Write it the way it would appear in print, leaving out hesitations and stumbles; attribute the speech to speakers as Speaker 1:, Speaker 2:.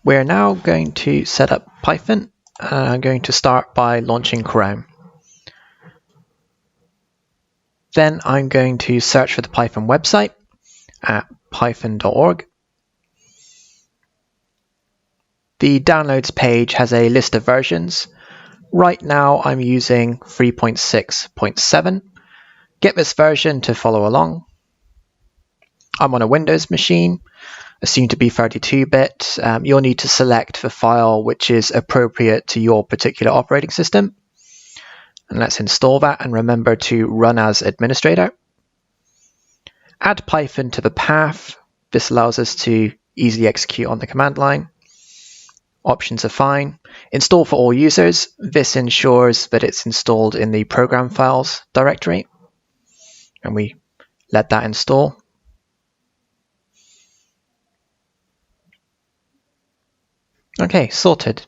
Speaker 1: We're now going to set up Python. I'm going to start by launching Chrome. Then I'm going to search for the Python website at python.org. The downloads page has a list of versions. Right now I'm using 3.6.7. Get this version to follow along. I'm on a Windows machine, assumed to be 32-bit. You'll need to select the file which is appropriate to your particular operating system. And let's install that and remember to run as administrator. Add Python to the path. This allows us to easily execute on the command line. Options are fine. Install for all users. This ensures that it's installed in the program files directory. And we let that install. Okay, sorted.